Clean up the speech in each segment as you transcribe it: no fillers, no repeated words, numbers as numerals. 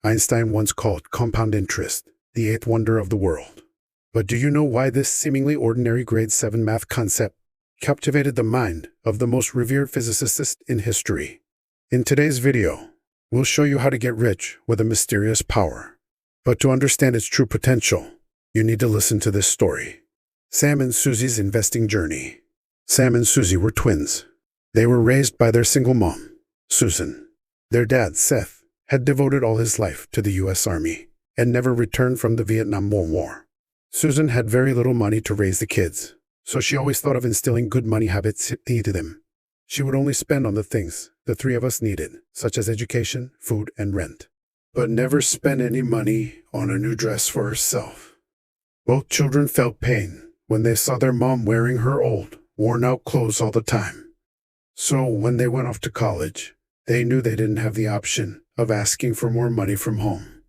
Einstein once called compound interest the eighth wonder of the world. But do you know why this seemingly ordinary grade 7 math concept captivated the mind of the most revered physicist in history? In today's video, we'll show you how to get rich with a mysterious power. But to understand its true potential, you need to listen to this story. Sam and Susie's investing journey. Sam and Susie were twins. They were raised by their single mom, Susan. Their dad, Seth, had devoted all his life to the U.S. Army and never returned from the Vietnam War. Susan had very little money to raise the kids, so she always thought of instilling good money habits into them. She would only spend on the things the three of us needed, such as education, food, and rent, but never spend any money on a new dress for herself. Both children felt pain when they saw their mom wearing her old, worn-out clothes all the time. So when they went off to college, they knew they didn't have the option of asking for more money from home.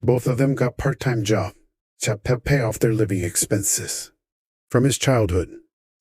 Both of them got part-time jobs to pay off their living expenses. From his childhood,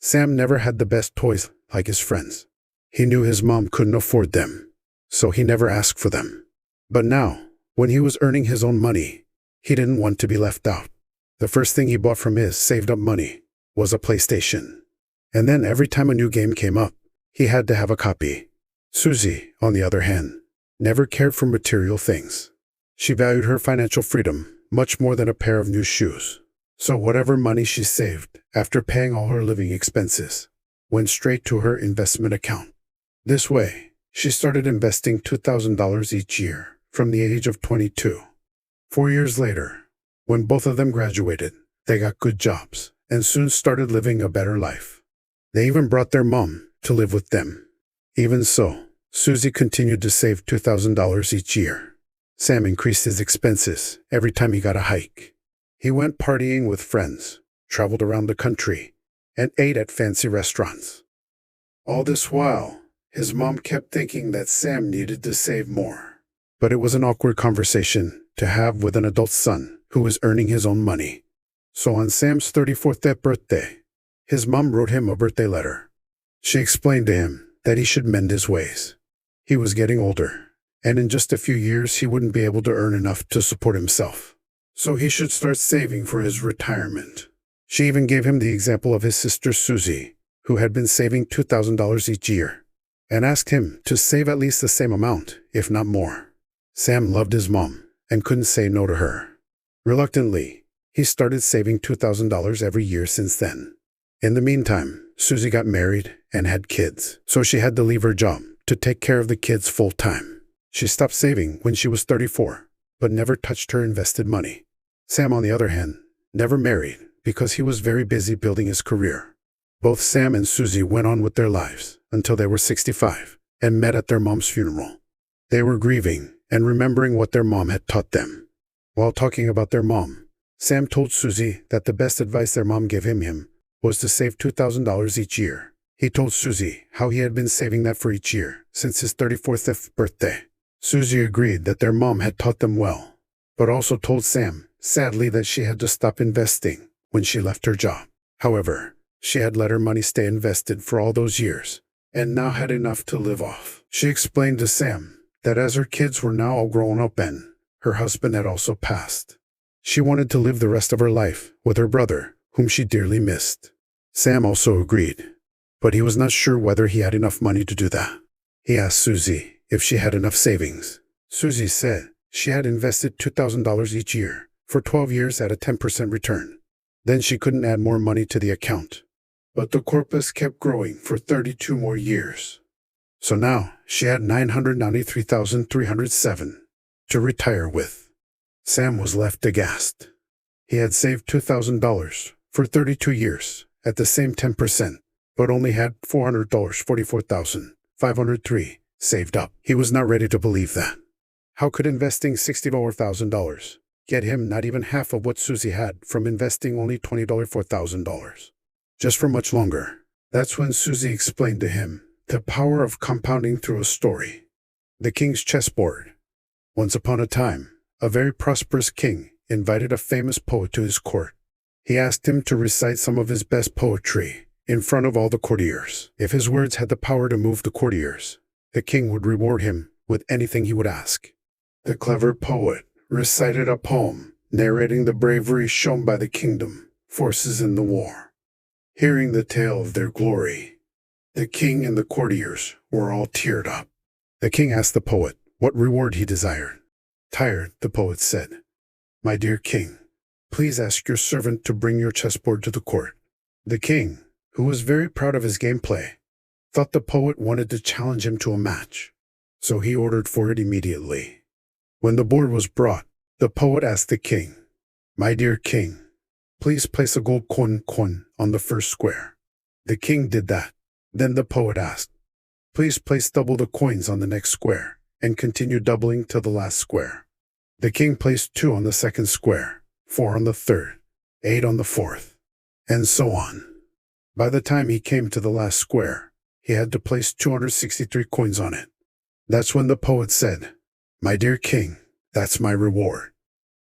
Sam never had the best toys like his friends. He knew his mom couldn't afford them, so he never asked for them. But now, when he was earning his own money, he didn't want to be left out. The first thing he bought from his saved-up money was a PlayStation. And then every time a new game came up, he had to have a copy. Susie, on the other hand, never cared for material things. She valued her financial freedom much more than a pair of new shoes. So whatever money she saved after paying all her living expenses went straight to her investment account. This way, she started investing $2,000 each year from the age of 22. 4 years later, when both of them graduated, they got good jobs and soon started living a better life. They even brought their mom to live with them. Even so, Susie continued to save $2,000 each year. Sam increased his expenses every time he got a hike. He went partying with friends, traveled around the country, and ate at fancy restaurants. All this while, his mom kept thinking that Sam needed to save more. But it was an awkward conversation to have with an adult son who was earning his own money. So on Sam's 34th birthday, his mom wrote him a birthday letter. She explained to him that he should mend his ways. He was getting older, and in just a few years he wouldn't be able to earn enough to support himself. So he should start saving for his retirement. She even gave him the example of his sister Susie, who had been saving $2,000 each year, and asked him to save at least the same amount, if not more. Sam loved his mom and couldn't say no to her. Reluctantly, he started saving $2,000 every year since then. In the meantime, Susie got married and had kids, so she had to leave her job to take care of the kids full-time. She stopped saving when she was 34, but never touched her invested money. Sam, on the other hand, never married because he was very busy building his career. Both Sam and Susie went on with their lives until they were 65 and met at their mom's funeral. They were grieving and remembering what their mom had taught them. While talking about their mom, Sam told Susie that the best advice their mom gave him was to save $2,000 each year. He told Susie how he had been saving that for each year since his 34th birthday. Susie agreed that their mom had taught them well, but also told Sam, sadly, that she had to stop investing when she left her job. However, she had let her money stay invested for all those years and now had enough to live off. She explained to Sam that as her kids were now all grown up and her husband had also passed, she wanted to live the rest of her life with her brother, whom she dearly missed. Sam also agreed, but he was not sure whether he had enough money to do that. He asked Susie if she had enough savings. Susie said she had invested $2,000 each year for 12 years at a 10% return. Then she couldn't add more money to the account. But the corpus kept growing for 32 more years. So now she had $993,307 to retire with. Sam was left aghast. He had saved $2,000 for 32 years at the same 10%, but only had $44,054,503 saved up. He was not ready to believe that. How could investing $64,000 get him not even half of what Susie had from investing only $24,000? Just for much longer. That's when Susie explained to him the power of compounding through a story. The King's Chessboard. Once upon a time, a very prosperous king invited a famous poet to his court. He asked him to recite some of his best poetry in front of all the courtiers. If his words had the power to move the courtiers, the king would reward him with anything he would ask. The clever poet recited a poem narrating the bravery shown by the kingdom forces in the war. Hearing the tale of their glory, the king and the courtiers were all teared up. The king asked the poet what reward he desired. Tired, the poet said, "My dear king, please ask your servant to bring your chessboard to the court." The king, who was very proud of his gameplay, thought the poet wanted to challenge him to a match, so he ordered for it immediately. When the board was brought, the poet asked the king, "My dear king, please place a gold coin on the first square." The king did that. Then the poet asked, "Please place double the coins on the next square and continue doubling to the last square." The king placed 2 on the second square, 4 on the third, 8 on the fourth, and so on. By the time he came to the last square, he had to place 263 coins on it. That's when the poet said, "My dear king, that's my reward."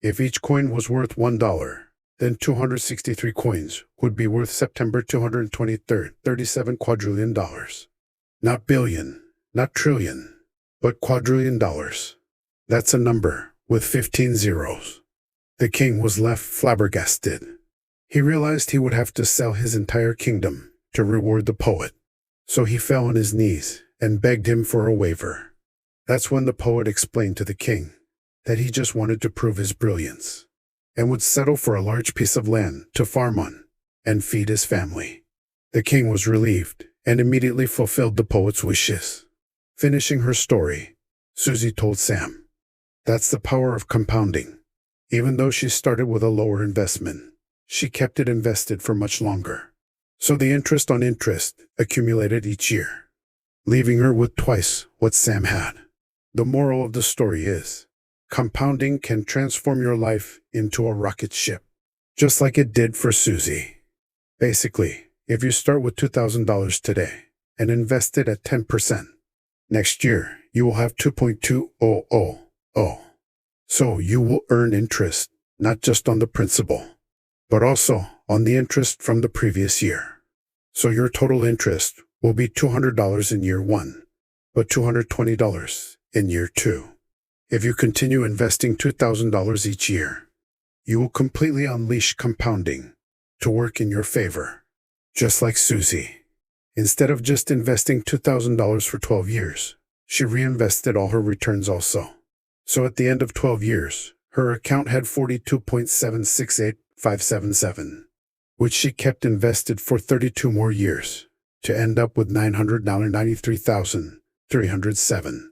If each coin was worth $1, then 263 coins would be worth September 223rd, $37 quadrillion. Not billion, not trillion, but quadrillion dollars. That's a number with 15 zeros. The king was left flabbergasted. He realized he would have to sell his entire kingdom to reward the poet. So he fell on his knees and begged him for a waiver. That's when the poet explained to the king that he just wanted to prove his brilliance and would settle for a large piece of land to farm on and feed his family. The king was relieved and immediately fulfilled the poet's wishes. Finishing her story, Susie told Sam, "That's the power of compounding. Even though she started with a lower investment, she kept it invested for much longer. So the interest on interest accumulated each year, leaving her with twice what Sam had." The moral of the story is, compounding can transform your life into a rocket ship, just like it did for Susie. Basically, if you start with $2,000 today and invest it at 10%, next year you will have 2.2000. So you will earn interest, not just on the principal, but also on the interest from the previous year. So your total interest will be $200 in year 1, but $220 in year 2. If you continue investing $2,000 each year, you will completely unleash compounding to work in your favor. Just like Susie. Instead of just investing $2,000 for 12 years, she reinvested all her returns also. So at the end of 12 years, her account had $42.768577, which she kept invested for 32 more years, to end up with $993,307.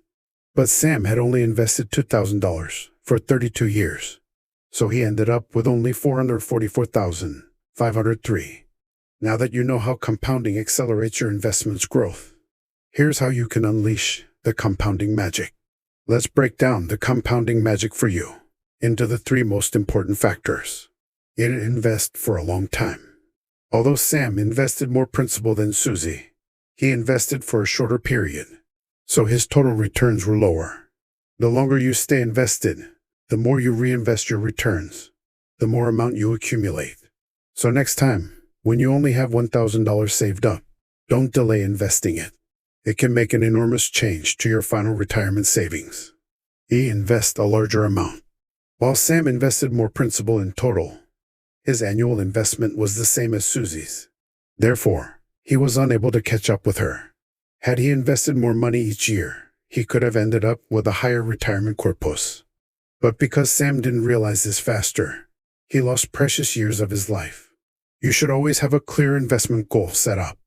But Sam had only invested $2,000 for 32 years, so he ended up with only $444,503. Now that you know how compounding accelerates your investment's growth, here's how you can unleash the compounding magic. Let's break down the compounding magic for you into the 3 most important factors. Invest for a long time. Although Sam invested more principal than Susie, he invested for a shorter period, so his total returns were lower. The longer you stay invested, the more you reinvest your returns, the more amount you accumulate. So next time, when you only have $1,000 saved up, don't delay investing it. It can make an enormous change to your final retirement savings. Invest a larger amount. While Sam invested more principal in total, his annual investment was the same as Susie's. Therefore, he was unable to catch up with her. Had he invested more money each year, he could have ended up with a higher retirement corpus. But because Sam didn't realize this faster, he lost precious years of his life. You should always have a clear investment goal set up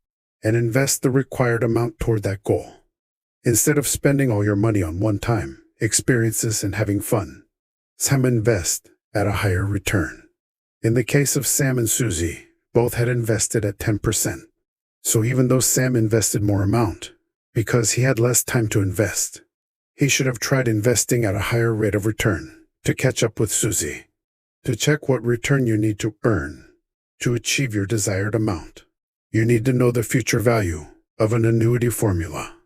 and invest the required amount toward that goal. Instead of spending all your money on one-time experiences and having fun, Sam invest at a higher return. In the case of Sam and Susie, both had invested at 10%. So even though Sam invested more amount, because he had less time to invest, he should have tried investing at a higher rate of return to catch up with Susie. To check what return you need to earn to achieve your desired amount, you need to know the future value of an annuity formula.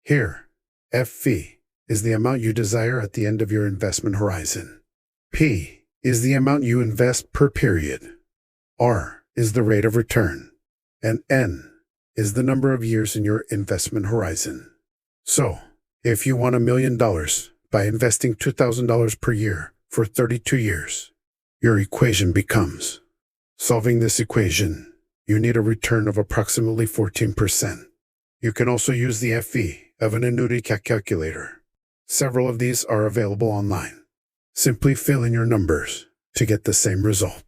Here, FV is the amount you desire at the end of your investment horizon. P is the amount you invest per period. R is the rate of return. And N is the number of years in your investment horizon. So, if you want $1 million by investing $2,000 per year for 32 years. Your equation becomes, solving this equation, you need a return of approximately 14%. You can also use the FE of an annuity calculator. Several of these are available online. Simply fill in your numbers to get the same result.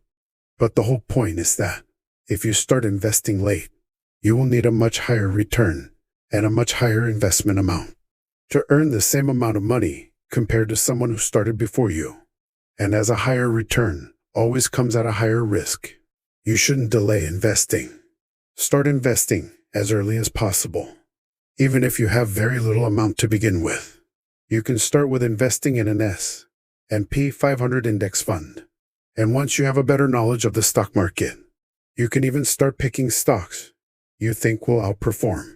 But the whole point is that if you start investing late, you will need a much higher return and a much higher investment amount to earn the same amount of money compared to someone who started before you. And as a higher return always comes at a higher risk, you shouldn't delay investing. Start investing as early as possible. Even if you have very little amount to begin with, you can start with investing in an S&P 500 index fund. And once you have a better knowledge of the stock market, you can even start picking stocks you think will outperform.